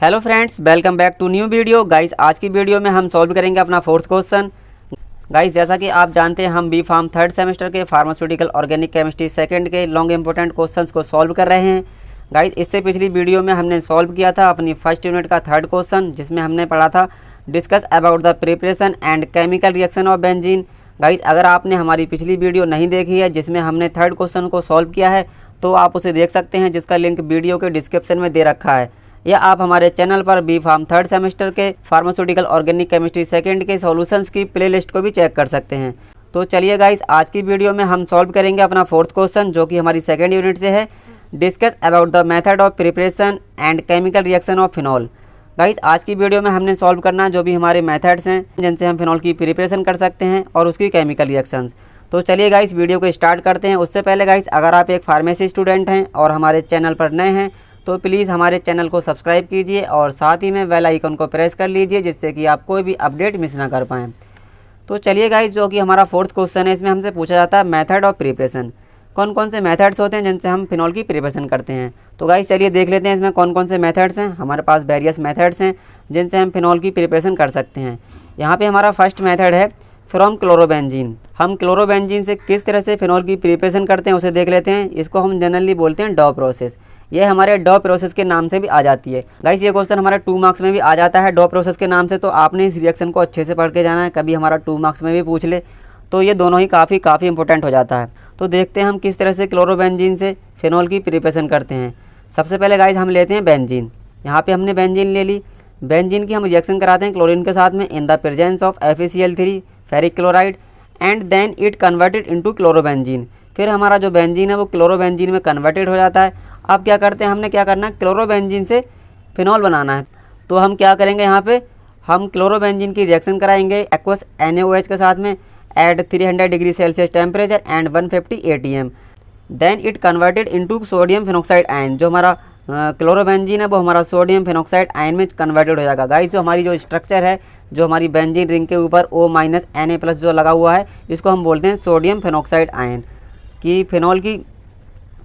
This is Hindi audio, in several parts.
Hello friends, welcome back to new video. Guys आज की वीडियो में हम सॉल्व करेंगे अपना फोर्थ क्वेश्चन। गाइस जैसा कि आप जानते हैं हम बी फार्म थर्ड सेमेस्टर के फार्मास्यूटिकल ऑर्गेनिक केमिस्ट्री सेकंड के लॉन्ग इंपॉर्टेंट क्वेश्चंस को सॉल्व कर रहे हैं। गाइस इससे पिछली वीडियो में हमने सॉल्व किया था अपनी फर्स्ट यूनिट का थर्ड क्वेश्चन, जिसमें हमने पढ़ा था discuss about the preparation and chemical reaction of benzene. Guys अगर आपने हमारी पिछली वीडियो नहीं देखी है जिसमें हमने थर्ड क्वेश्चन को सॉल्व किया है तो आप उसे देख सकते हैं, जिसका लिंक वीडियो के डिस्क्रिप्शन में दे रखा है, या आप हमारे चैनल पर बी फार्म थर्ड सेमेस्टर के फार्मास्यूटिकल ऑर्गेनिक केमिस्ट्री सेकंड के सॉल्यूशंस की प्लेलिस्ट को भी चेक कर सकते हैं। तो चलिए गाइस आज की वीडियो में हम सॉल्व करेंगे अपना फोर्थ क्वेश्चन, जो कि हमारी सेकंड यूनिट से है, discuss about the method of preparation and chemical reaction of phenol. Guys आज की वीडियो में हमने सॉल्व करना जो भी हमारे मेथड्स हैं जिनसे हम फिनॉल की प्रिपरेशन कर सकते हैं और उसकी केमिकल रिएक्शंस। तो चलिए गाइस वीडियो को स्टार्ट करते हैं। उससे पहले गाइस अगर आप एक फार्मेसी स्टूडेंट हैं और हमारे चैनल पर नए हैं तो प्लीज़ हमारे चैनल को सब्सक्राइब कीजिए और साथ ही में बेल आइकन को प्रेस कर लीजिए, जिससे कि आप कोई भी अपडेट मिस ना कर पाएँ। तो चलिए गाइस जो कि हमारा फोर्थ क्वेश्चन है, इसमें हमसे पूछा जाता है मेथड ऑफ प्रिपरेशन, कौन कौन से मेथड्स होते हैं जिनसे हम फिनॉल की प्रिपरेशन करते हैं। तो गाइस चलिए देख लेते हैं इसमें कौन कौन से मेथड्स हैं। हमारे पास वेरियस मेथड्स हैं जिनसे हम फिनॉल की प्रिपरेशन कर सकते हैं। यहाँ पे हमारा फर्स्ट मेथड है फ्रॉम क्लोरोबेंजीन। हम क्लोरोबेंजीन से किस तरह से फिनॉल की प्रिपरेशन करते हैं उसे देख लेते हैं। इसको हम जनरली बोलते हैं डॉ प्रोसेस। ये हमारे डॉ प्रोसेस के नाम से भी आ जाती है। गाइस ये क्वेश्चन हमारे 2 मार्क्स में भी आ जाता है डॉ प्रोसेस के नाम से, तो आपने इस रिएक्शन को अच्छे से पढ़ के जाना है, कभी हमारा 2 मार्क्स में भी पूछ ले तो ये दोनों ही काफ़ी इंपॉर्टेंट हो जाता है। तो देखते हैं हम किस तरह से क्लोरोबेंजीन से फिनॉल की प्रिपरेशन करते हैं। सबसे पहले गाइस हम लेते हैं बेंजीन। यहाँ पे हमने बेंजीन ले ली। बेंजीन की हम रिएक्शन कराते हैं क्लोरीन के साथ में in the presence of FeCl3 ferric chloride and then it converted into chlorobenzene. फिर हमारा जो बेंजीन है वो क्लोरोबेंजीन में कन्वर्टेड हो जाता है। अब क्या करते हैं, हमने क्या करना है, क्लोरोबेंजीन से फिनॉल बनाना है। तो हम क्या करेंगे, यहाँ पे हम क्लोरोबेंजीन की रिएक्शन कराएंगे एक्वस NaOH के साथ में at 300 degree Celsius temperature and 150 ATM। Then it converted into sodium phenoxide ion. जो हमारा क्लोरोबेंजीन है वो हमारा सोडियम फिनॉक्साइड आयन में कन्वर्टेड हो जाएगा। गाइस जो हमारी जो स्ट्रक्चर है, जो हमारी बेंजीन रिंग के ऊपर O- Na+ जो लगा हुआ है, इसको हम बोलते हैं सोडियम फिनॉक्साइड आयन। कि फिनॉल की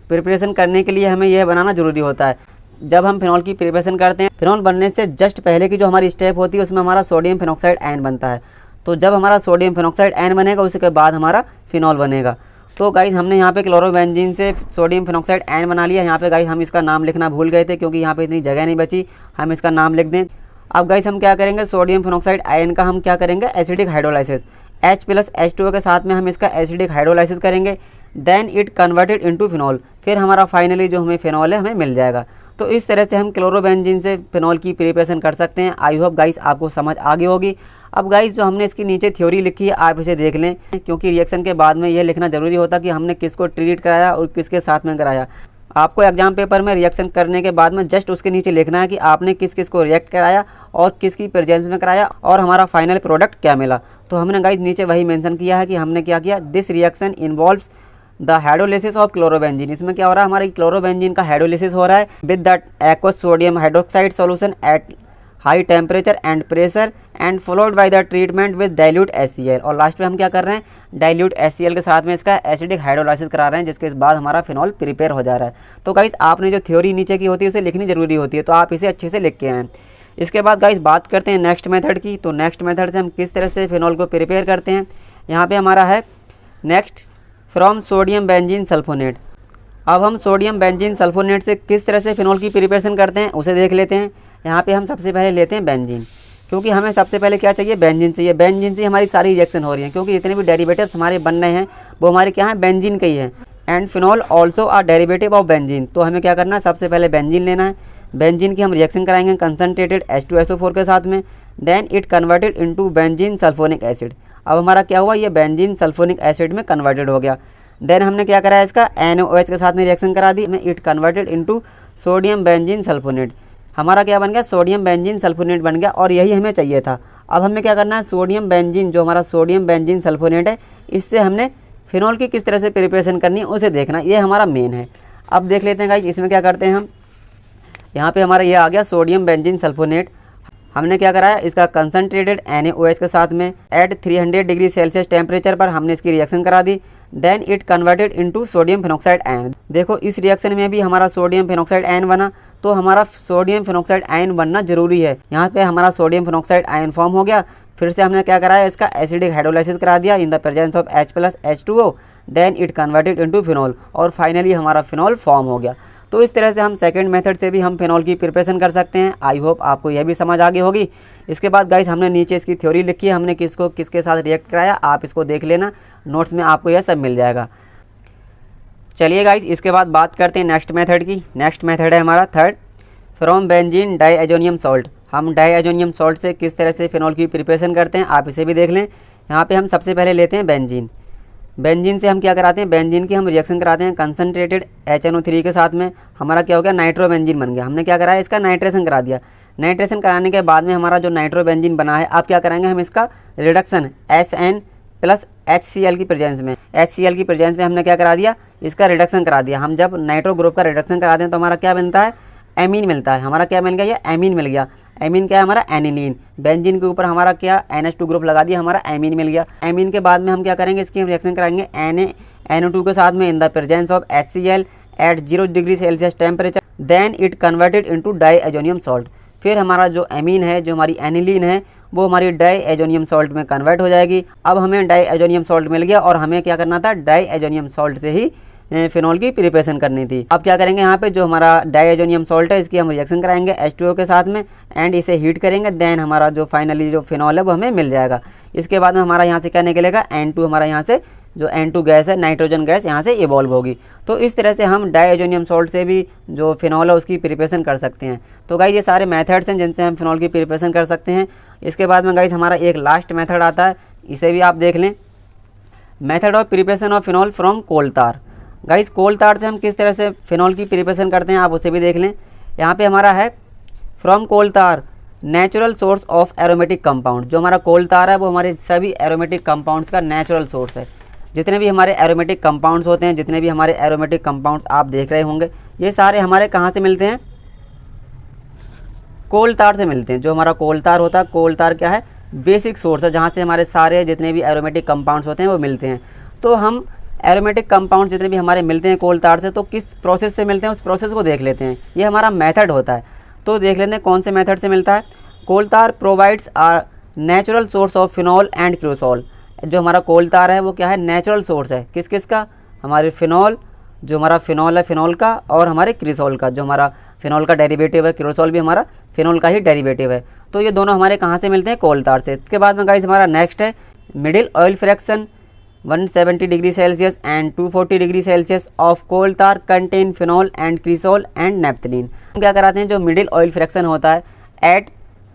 प्रिपरेशन करने के लिए हमें यह बनाना ज़रूरी होता है। जब हम फिनॉल की प्रिपरेशन करते हैं, फिनॉल बनने से जस्ट पहले की जो हमारी स्टेप होती है उसमें हमारा सोडियम फिनॉक्साइड आयन बनता है। तो जब हमारा सोडियम फिनॉक्साइड आयन बनेगा उसके बाद हमारा फिनॉल बनेगा। तो गाइस हमने यहाँ पे क्लोरोबेंजीन से सोडियम फिनॉक्साइड आयन बना लिया। यहाँ पे गाइस हम इसका नाम लिखना भूल गए थे क्योंकि यहाँ पे इतनी जगह नहीं बची, हम इसका नाम लिख दें। अब गाइस हम क्या करेंगे, सोडियम फिनॉक्साइड आयन का हम क्या करेंगे, एसिडिक हाइड्रोलाइसिस H+H2O के साथ में हम इसका एसिडिक हाइड्रोलाइसिस करेंगे। Then it converted into phenol. फिर हमारा फाइनली जो हमें फिनॉल है हमें मिल जाएगा। तो इस तरह से हम क्लोरोबेंजीन से फिनॉल की प्रिपरेशन कर सकते हैं। आई होप गाइस आपको समझ आ गई होगी। अब गाइस जो हमने इसकी नीचे थ्योरी लिखी है आप इसे देख लें, क्योंकि रिएक्शन के बाद में यह लिखना ज़रूरी होता कि हमने किसको ट्रीट कराया और किसके साथ में कराया। आपको एग्जाम पेपर में रिएक्शन करने के बाद में जस्ट उसके नीचे लिखना है कि आपने किस किस को रिएक्ट कराया और किसकी प्रेजेंस में कराया और हमारा फाइनल प्रोडक्ट क्या मिला। तो हमने गाइस नीचे वही मेंशन किया है कि हमने क्या किया, this reaction involves the hydrolysis of chlorobenzene. इसमें क्या हो रहा है, हमारी क्लोरोबेंजीन का हाइड्रोलिसिस हो रहा है with the aqueous sodium hydroxide solution at high temperature and pressure and followed by the treatment with dilute HCl। और लास्ट में हम क्या कर रहे हैं, डाइल्यूट HCl के साथ में इसका एसिडिक हाइड्रोलाइसिस करा रहे हैं, जिसके बाद हमारा फिनॉल प्रिपेयर हो जा रहा है। तो गाइस आपने जो थ्योरी नीचे की होती है उसे लिखनी जरूरी होती है, तो आप इसे अच्छे से लिख के आएँ। इसके बाद गाइस बात करते हैं नेक्स्ट मेथड की। तो नेक्स्ट मेथड से हम किस तरह से फिनॉल को प्रिपेयर करते हैं। यहाँ पे हमारा है next from sodium benzene sulfonate. अब हम सोडियम बेंजीन सल्फोनेट से किस तरह से फिनॉल की प्रिपरेशन करते हैं उसे देख लेते हैं। यहाँ पे हम सबसे पहले लेते हैं बेंजीन, क्योंकि हमें सबसे पहले क्या चाहिए, बेंजीन चाहिए। बेंजीन से हमारी सारी रिएक्शन हो रही है, क्योंकि जितने भी डेरिवेटिव्स हमारे बन रहे हैं वो हमारे क्या हैं, बेंजीन के ही हैं। And phenol also are derivative of benzene. तो हमें क्या करना है, सबसे पहले बेंजीन लेना है। बेंजीन की हम रिएक्शन कराएंगे कंसनट्रेटेड H2SO4 के साथ में। Then it converted into benzene sulphonic acid. अब हमारा क्या हुआ, ये बेंजीन सल्फोनिक एसिड में कन्वर्टेड हो गया। देन हमने क्या करा, इसका NaOH के साथ में रिएक्शन करा दी, it converted into sodium benzene sulphonate. हमारा क्या बन गया, सोडियम बेंजीन सल्फोनेट बन गया, और यही हमें चाहिए था। अब हमें क्या करना है, सोडियम बेंजीन जो हमारा सोडियम बेंजीन सल्फोनेट है, इससे हमने फिनॉल की किस तरह से प्रिपरेशन करनी है उसे देखना, ये हमारा मेन है। अब देख लेते हैं गाइस इसमें क्या करते हैं हम। यहाँ पे हमारा ये आ गया सोडियम बेंजीन सल्फोनेट। हमने क्या कराया, इसका कंसनट्रेटेड NaOH के साथ में एट 300 डिग्री सेल्सियस टेम्परेचर पर हमने इसकी रिएक्शन करा दी। Then it converted into sodium phenoxide ion. देखो इस रिएक्शन में भी हमारा सोडियम फिनॉक्साइड आयन बना, तो हमारा सोडियम फिनॉक्साइड आयन बनना जरूरी है। यहाँ पे हमारा सोडियम फिनॉक्साइड आयन फॉर्म हो गया। फिर से हमने क्या कराया, इसका एसिडिक हाइड्रोलाइसिस करा दिया in the presence of H+H2O, then it converted into phenol, और फाइनली हमारा फिनॉल फॉर्म हो गया। तो इस तरह से हम सेकंड मेथड से भी हम फिनॉल की प्रिपरेशन कर सकते हैं। आई होप आपको यह भी समझ आ गई होगी। इसके बाद गाइस हमने नीचे इसकी थ्योरी लिखी है, हमने किसको किसके साथ रिएक्ट कराया, आप इसको देख लेना, नोट्स में आपको यह सब मिल जाएगा। चलिए गाइस इसके बाद बात करते हैं नेक्स्ट मेथड की। नेक्स्ट मेथड है हमारा third, from benzene diazonium salt. हम डाईएजोनियम सॉल्ट से किस तरह से फिनॉल की प्रिपरेशन करते हैं, आप इसे भी देख लें। यहाँ पे हम सबसे पहले लेते हैं बेंजीन। बेंजीन से हम क्या कराते हैं, बेंजीन की हम रिएक्शन कराते हैं कंसनट्रेटेड HNO3 के साथ में। हमारा क्या हो गया, नाइट्रोबेंजीन बन गया। हमने क्या कराया, इसका नाइट्रेशन करा दिया। नाइट्रेशन कराने के बाद में हमारा जो नाइट्रोबेंजीन बना है, अब क्या करेंगे हम इसका रिडक्शन SN प्लस HCl की प्रेजेंस में। HCl की प्रेजेंस में हमने क्या करा दिया, इसका रिडक्शन करा दिया। हम जब नाइट्रो ग्रुप का रिडक्शन करा दें तो हमारा क्या मिलता है, एमीन मिलता है। हमारा क्या मिल गया, ये एमीन मिल गया। एमीन क्या है, हमारा एनिलीन। बेंजीन के ऊपर हमारा क्या NH2 ग्रुप लगा दिया, हमारा एमीन मिल गया। एमीन के बाद में हम क्या करेंगे, इसकी हम रिएक्शन कराएंगे NaNO2 के साथ में in the presence of HCl at 0 degree Celsius temperature, then it converted into diazonium salt. फिर हमारा जो एमीन है, जो हमारी एनिलीन है, वो हमारी डाईएजोनियम सॉल्ट में कन्वर्ट हो जाएगी। अब हमें डाईएजोनियम सॉल्ट मिल गया और हमें क्या करना था, डाईएजोनियम सॉल्ट से ही फिनॉल की प्रिपरेशन करनी थी। अब क्या करेंगे, यहाँ पे जो हमारा डाईएजोनियम सॉल्ट है, इसकी हम रिएक्शन कराएंगे H2O के साथ में एंड इसे हीट करेंगे। देन हमारा जो फाइनली जो फिनॉल है वो हमें मिल जाएगा। इसके बाद में हमारा यहाँ से क्या निकलेगा, N2, हमारा यहाँ से जो N2 गैस है, नाइट्रोजन गैस यहाँ से इवॉल्व होगी। तो इस तरह से हम डाईएजोनियम सॉल्ट से भी जो फिनॉल है उसकी प्रिपरेशन कर सकते हैं। तो गाइस ये सारे मेथड्स हैं जिनसे हम फिनॉल की प्रिपरेशन कर सकते हैं। इसके बाद में गाइस हमारा एक लास्ट मेथड आता है, इसे भी आप देख लें, method of preparation of phenol from coal tar. Guys कोल तार से हम किस तरह से फिनॉल की प्रिपरेशन करते हैं, आप उसे भी देख लें। यहाँ पे हमारा है फ्रॉम कोल तार natural source of aromatic compound. जो हमारा कोल तार है वो हमारे सभी एरोमेटिक कंपाउंड्स का नेचुरल सोर्स है। जितने भी हमारे एरोमेटिक कंपाउंड्स होते हैं, जितने भी हमारे एरोमेटिक कंपाउंड्स आप देख रहे होंगे, ये सारे हमारे कहाँ से मिलते हैं, कोल तार से मिलते हैं। जो हमारा कोल तार होता है, कोल तार क्या है, बेसिक सोर्स है जहाँ से हमारे सारे जितने भी एरोमेटिक कंपाउंड्स होते हैं वो मिलते हैं। तो हम एरोमेटिक कंपाउंड जितने भी हमारे मिलते हैं कोल तार से, तो किस प्रोसेस से मिलते हैं उस प्रोसेस को देख लेते हैं। ये हमारा मेथड होता है, तो देख लेते हैं कौन से मेथड से मिलता है। Coal tar provides are natural source of phenol and cresol. जो हमारा कोल तार है वो क्या है, नेचुरल सोर्स है किस किस का, हमारे फिनॉल, जो हमारा फिनॉल है फिनॉल का, और हमारे क्रिसोल का। जो हमारा फिनॉल का डेरिवेटिव है, क्रिसोल भी हमारा फिनॉल का ही डेरिवेटिव है। तो ये दोनों हमारे कहाँ से मिलते हैं, कोल तार से। इसके बाद में गाइस हमारा नेक्स्ट है middle oil fraction 170 degree Celsius and 240 degree Celsius of coal tar contain phenol and cresol and naphthalene. हम क्या कराते हैं, जो मिडिल ऑयल फ्रैक्शन होता है at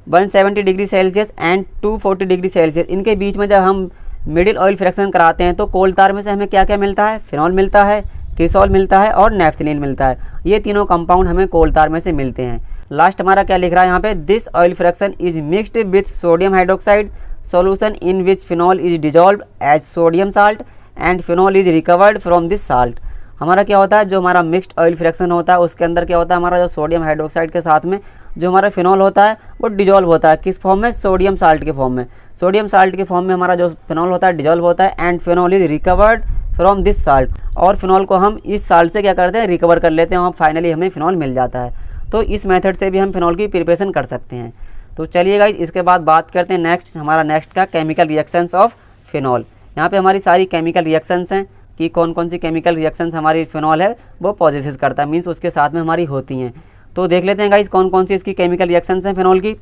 170 degree Celsius and 240 degree Celsius, इनके बीच में जब हम मिडिल ऑयल फ्रैक्शन कराते हैं तो कोल तार में से हमें क्या क्या मिलता है, फिनॉल मिलता है, क्रिसोल मिलता है और नेप्थलीन मिलता है। ये तीनों कंपाउंड हमें कोल तार में से मिलते हैं। लास्ट हमारा क्या लिख रहा है यहाँ पे, this oil fraction is mixed with sodium hydroxide solution in which phenol is dissolved as sodium salt and phenol is recovered from this salt। हमारा क्या होता है, जो हमारा मिक्स्ड ऑयल फ्रैक्शन होता है उसके अंदर क्या होता है, हमारा जो सोडियम हाइड्रोक्साइड के साथ में जो हमारा फिनॉल होता है वो डिजॉल्व होता है। किस फॉर्म में, सोडियम साल्ट के फॉर्म में। सोडियम साल्ट के फॉर्म में हमारा जो फिनॉल होता है डिजॉल्व होता है and phenol is recovered from this salt. और फिनॉल को हम इस साल्ट से क्या करते हैं, रिकवर कर लेते हैं और फाइनली हमें फिनॉल मिल जाता है। तो इस मेथड से भी हम फिनॉल की प्रिपरेशन कर सकते हैं। तो चलिए गाइस इसके बाद बात करते हैं नेक्स्ट, हमारा नेक्स्ट का केमिकल रिएक्शंस ऑफ फिनॉल। यहाँ पे हमारी सारी केमिकल रिएक्शंस हैं कि कौन कौन सी केमिकल रिएक्शंस हमारी फिनॉल है वो पॉजिटिव करता है, मीन्स उसके साथ में हमारी होती हैं। तो देख लेते हैं गाइस कौन कौन सी इसकी केमिकल रिएक्शंस हैं फिनॉल की।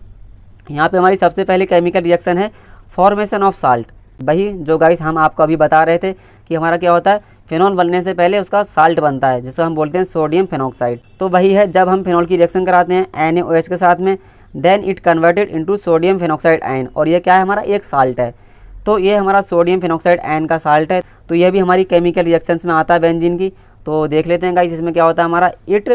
यहाँ पे हमारी सबसे पहले केमिकल रिएक्शन है फॉर्मेशन ऑफ साल्ट। वही जो गाइस हम आपको अभी बता रहे थे कि हमारा क्या होता है, फिनॉल बनने से पहले उसका साल्ट बनता है जिसको हम बोलते हैं सोडियम फिनॉक्साइड। तो वही है, जब हम फिनॉल की रिएक्शन कराते हैं NaOH के साथ में, then it converted into sodium phenoxide ion, और ये क्या है, हमारा एक साल्ट है। तो ये हमारा सोडियम फिनॉक्साइड आयन का साल्ट है। तो यह भी हमारी केमिकल रिएक्शंस में आता है बेंजीन की। तो देख लेते हैं गाइस इसमें क्या होता है, हमारा इट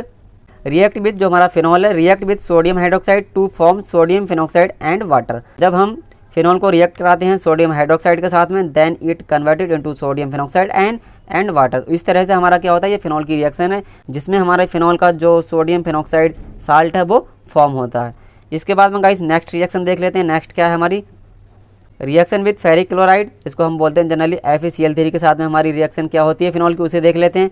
रिएक्ट विद, जो हमारा फिनॉल है, react with sodium hydroxide to form sodium phenoxide and water. जब हम फिनॉल को रिएक्ट कराते हैं सोडियम हाइड्रोक्साइड के साथ में, then it converted into sodium phenoxide and water. इस तरह से हमारा क्या होता है, ये फिनॉल की रिएक्शन है जिसमें हमारे फिनॉल का जो सोडियम फिनॉक्साइड साल्ट है वो फॉर्म होता है। इसके बाद में गाइस नेक्स्ट रिएक्शन देख लेते हैं। नेक्स्ट क्या है हमारी, रिएक्शन विथ फेरिक क्लोराइड, इसको हम बोलते हैं जनरली FeCl3 के साथ में हमारी रिएक्शन क्या होती है फिनॉल की, उसे देख लेते हैं।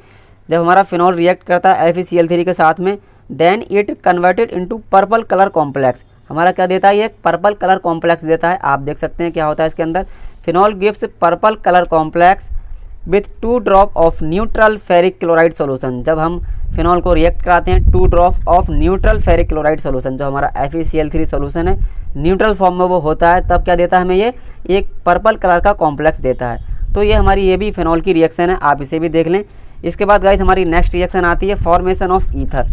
जब हमारा फिनॉल रिएक्ट करता है FeCl3 के साथ में, then it converted into purple colour complex, हमारा क्या देता है, ये पर्पल कलर कॉम्प्लेक्स देता है। आप देख सकते हैं क्या होता है इसके अंदर, phenol gives purple colour complex with 2 drop of neutral ferric chloride solution. जब हम फिनॉल को रिएक्ट कराते हैं 2 drop of neutral ferric chloride solution, जो हमारा FeCl3 सोल्यूशन है न्यूट्रल फॉर्म में वो होता है, तब क्या देता है हमें, ये एक पर्पल कलर का कॉम्प्लेक्स देता है। तो ये हमारी ये भी फिनॉल की रिएक्शन है, आप इसे भी देख लें। इसके बाद गाइस हमारी नेक्स्ट रिएक्शन आती है फॉर्मेशन ऑफ ईथर।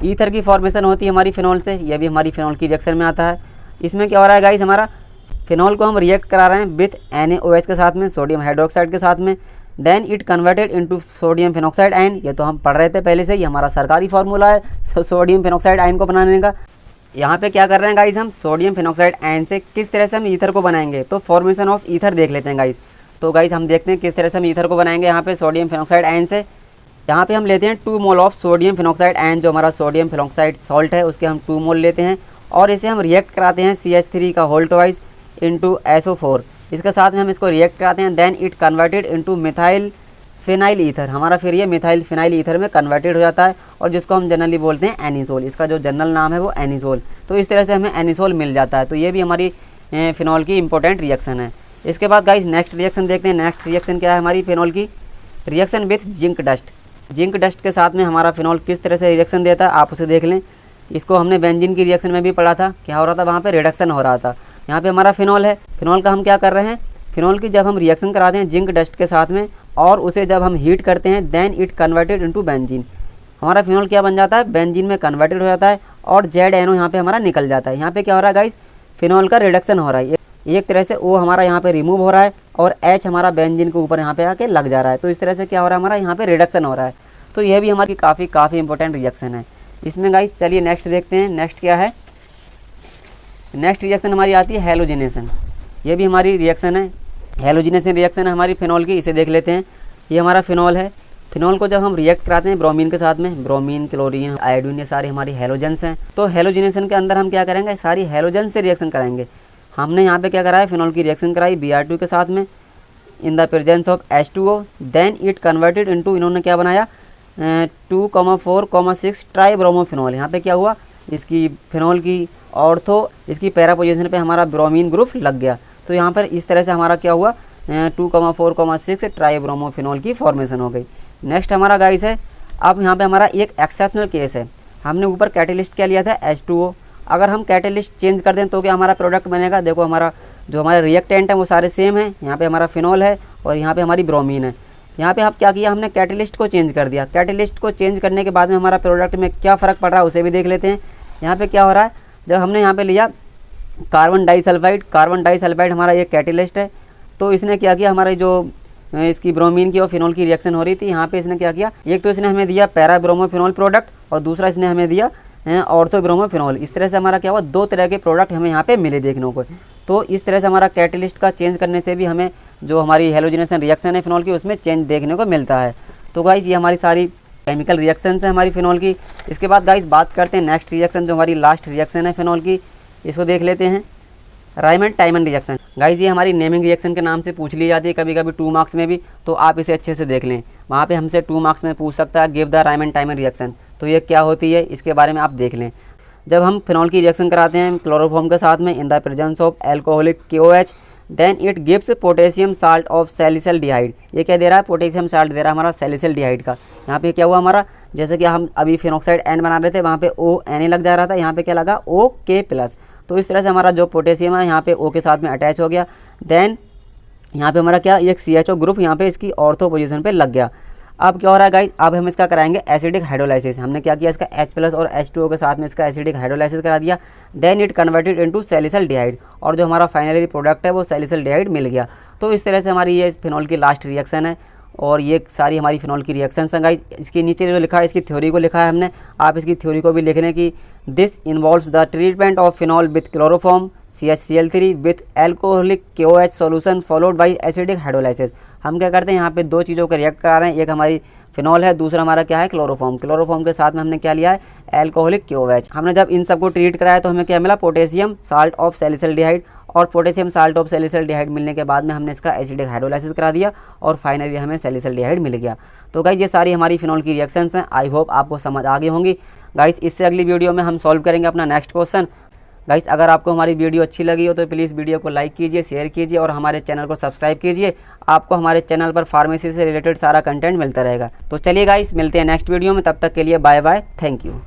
ईथर की फॉर्मेशन होती है हमारी फिनॉल से, यह भी हमारी फिनॉल की रिएक्शन में आता है। इसमें क्या हो रहा है गाइस, हमारा फिनॉल को हम रिएक्ट करा रहे हैं विथ NaOH के साथ में, सोडियम हाइड्रोक्साइड के साथ में, then it converted into sodium phenoxide ion. ये तो हम पढ़ रहे थे पहले से ही, हमारा सरकारी फार्मूला है सोडियम फिनॉक्साइड आयन को बनाने का। यहाँ पे क्या कर रहे हैं गाइस, हम सोडियम फिनॉक्साइड आयन से किस तरह से हम ईथर को बनाएंगे, तो फॉर्मेशन ऑफ ईथर देख लेते हैं गाइस। तो गाइस हम देखते हैं किस तरह से हम ईथर को बनाएंगे यहाँ पे सोडियम फिनॉक्साइड आयन से। यहाँ पे हम लेते हैं 2 mole of sodium phenoxide ion, जो हमारा सोडियम फिनॉक्साइड सॉल्ट है उसके हम 2 मोल लेते हैं, और इसे हम रिएक्ट कराते हैं CH3 का होल ट्वाइस इंटू SO4, इसके साथ में हम इसको रिएक्ट कराते हैं। Then it converted into methyl phenyl ether, हमारा फिर ये मिथाइल फिनाइल ईथर में कन्वर्टेड हो जाता है, और जिसको हम जनरली बोलते हैं एनिसोल, इसका जो जनरल नाम है वो एनिसोल। तो इस तरह से हमें एनिसोल मिल जाता है। तो ये भी हमारी फिनॉल की इंपॉर्टेंट रिएक्शन है। इसके बाद गाइस नेक्स्ट रिएक्शन देखते हैं। नेक्स्ट रिएक्शन क्या है हमारी फिनॉल की, reaction with zinc dust. Zinc dust के साथ में हमारा फिनॉल किस तरह से रिएक्शन देता है, आप उसे देख लें। इसको हमने बेंजीन की रिएक्शन में भी पढ़ा था, क्या हो रहा था वहाँ पे, रिडक्शन हो रहा था। यहाँ पे हमारा फिनॉल है, फिनॉल का हम क्या कर रहे हैं, फिनॉल की जब हम रिएक्शन कराते हैं जिंक डस्ट के साथ में, और उसे जब हम हीट करते हैं, then it converted into benzene, हमारा फिनॉल क्या बन जाता है, बेंजीन में कन्वर्टेड हो जाता है, और ZNO यहाँ पे हमारा निकल जाता है। यहाँ पे क्या हो रहा है गाइस, फिनॉल का रिडक्शन हो रहा है, एक तरह से O हमारा यहाँ पे रिमूव हो रहा है, और H हमारा बेंजीन के ऊपर यहाँ पे आके लग जा रहा है। तो इस तरह से क्या हो रहा है, हमारा यहाँ पे रिडक्शन हो रहा है। तो यह भी हमारी काफ़ी इंपॉर्टेंट रिएक्शन है इसमें गाइस। चलिए नेक्स्ट देखते हैं, नेक्स्ट क्या है। नेक्स्ट रिएक्शन हमारी आती है हेलोजिनेशन। ये भी हमारी रिएक्शन है, हेलोजिनेशन रिएक्शन है हमारी फिनॉल की, इसे देख लेते हैं। ये हमारा फिनॉल है, फिनॉल को जब हम रिएक्ट कराते हैं ब्रोमीन के साथ में, ब्रोमीन, क्लोरीन, आयोडीन, ये सारी हमारी हेलोजेंस हैं। तो हेलोजिनेशन के अंदर हम क्या करेंगे, सारी हेलोजन से रिएक्शन कराएंगे। हमने यहाँ पे क्या कराया, फिनॉल की रिएक्शन कराई Br2 के साथ में in the presence of H2O, then it converted into, इन्होंने क्या बनाया 2,4,6 ट्राईब्रोमोफिनॉल। यहाँ पे क्या हुआ, इसकी फिनॉल की ऑर्थो, इसकी पैरा पोजीशन पे हमारा ब्रोमीन ग्रुप लग गया। तो यहाँ पर इस तरह से हमारा क्या हुआ, 2,4,6 ट्राईब्रोमोफिनॉल की फॉर्मेशन हो गई। नेक्स्ट हमारा गाइस है, अब यहाँ पे हमारा एक एक्सेप्शनल केस है। हमने ऊपर कैटेलिस्ट क्या लिया था H2O, अगर हम कैटेलिस्ट चेंज कर दें तो क्या हमारा प्रोडक्ट बनेगा, देखो हमारा जो हमारे रिएक्टेंट है वो सारे सेम है। यहाँ पे हमारा फिनॉल है और यहाँ पे हमारी ब्रोमीन है। यहाँ पे आप क्या किया, हमने कैटेलिस्ट को चेंज कर दिया। कैटेलिस्ट को चेंज करने के बाद में हमारा प्रोडक्ट में क्या फ़र्क पड़ रहा है उसे भी देख लेते हैं। यहाँ पे क्या हो रहा है, जब हमने यहाँ पे लिया कार्बन डाइसल्फाइड हमारा एक कैटेलिस्ट है, तो इसने क्या किया, हमारे जो इसकी ब्रोमीन की और फिनॉल की रिएक्शन हो रही थी, यहाँ पे इसने क्या किया, एक तो इसने हमें दिया पैरा ब्रोमोफिनॉल प्रोडक्ट और दूसरा इसने हमें दिया ऑर्थो ब्रोमोफिनॉल। इस तरह से हमारा क्या हुआ, 2 तरह के प्रोडक्ट हमें यहाँ पे मिले देखने को। तो इस तरह से हमारा कैटेलिस्ट का चेंज करने से भी हमें जो हमारी हेलोजिनेशन रिएक्शन है फिनॉल की उसमें चेंज देखने को मिलता है। तो गाइस ये हमारी सारी केमिकल रिएक्शंस है हमारी फिनॉल की। इसके बाद गाइस बात करते हैं नेक्स्ट रिएक्शन, जो हमारी लास्ट रिएक्शन है फिनॉल की, इसको देख लेते हैं, रायमंड-टाइमन रिएक्शन। गाइस ये हमारी नेमिंग रिएक्शन के नाम से पूछ ली जाती है कभी कभी 2 मार्क्स में भी, तो आप इसे अच्छे से देख लें, वहाँ पे हमसे 2 मार्क्स में पूछ सकता है गिव द रायमंड-टाइमन रिएक्शन। तो ये क्या होती है इसके बारे में आप देख लें। जब हम फिनॉल की रिएक्शन कराते हैं क्लोरोफॉर्म के साथ में in the presence of alcoholic KOH, then it gives potassium salt of salicylaldehyde. ये क्या दे रहा है, पोटेशियम साल्ट दे रहा है हमारा सैलिसिलडिहाइड का। यहाँ पे क्या हुआ हमारा, जैसे कि हम अभी फिनॉक्साइड N बना रहे थे, वहाँ पे ONA लग जा रहा था, यहाँ पे क्या लगा OK+। तो इस तरह से हमारा जो पोटेशियम है यहाँ पे O के साथ में अटैच हो गया। देन यहाँ पे हमारा क्या, एक CHO ग्रुप यहाँ पे इसकी ऑर्थो पोजीशन पे लग गया। अब क्या हो रहा है गाइस, अब हम इसका कराएंगे एसिडिक हाइड्रोलाइसिस। हमने क्या किया, इसका H+ और H2O के साथ में इसका एसिडिक हाइड्रोलाइसिस करा दिया। देन इट कन्वर्टेड इनटू सैलिसिलडिहाइड, और जो हमारा फाइनली प्रोडक्ट है वो सैलिसिलडिहाइड मिल गया। तो इस तरह से हमारी ये फिनॉल की लास्ट रिएक्शन है, और ये सारी हमारी फिनॉल की रिएक्शंस हैं गाइस। इसके नीचे जो लिखा है इसकी थ्योरी को लिखा है हमने, आप इसकी थ्योरी को भी लिख लें कि this involves the treatment of phenol with chloroform CHCl3 with alcoholic KOH solution followed by acidic hydrolysis. हम क्या करते हैं, यहाँ पे 2 चीज़ों को रिएक्ट करा रहे हैं, एक हमारी फिनॉल है, दूसरा हमारा क्या है क्लोरोफॉर्म। क्लोरोफॉर्म के साथ में हमने क्या लिया है एल्कोहलिक क्योवेच। हमने जब इन सबको ट्रीट कराया तो हमें क्या मिला पोटेशियम साल्ट ऑफ सैलिसिलडिहाइड, और पोटेशियम साल्ट ऑफ सैलिसिलडिहाइड मिलने के बाद में हमने इसका एसिडिक हाइड्रोलाइसिस करा दिया और फाइनली हमें सैलिसिलडिहाइड मिल गया। तो गाइस ये सारी हमारी फिनॉल की रिएक्शंस हैं। आई होप आपको समझ आ गई होंगी। गाइस इससे अगली वीडियो में हम सॉल्व करेंगे अपना नेक्स्ट क्वेश्चन। गाइस अगर आपको हमारी वीडियो अच्छी लगी हो तो प्लीज़ वीडियो को लाइक कीजिए, शेयर कीजिए और हमारे चैनल को सब्सक्राइब कीजिए। आपको हमारे चैनल पर फार्मेसी से रिलेटेड सारा कंटेंट मिलता रहेगा। तो चलिए गाइस मिलते हैं नेक्स्ट वीडियो में, तब तक के लिए बाय बाय, थैंक यू।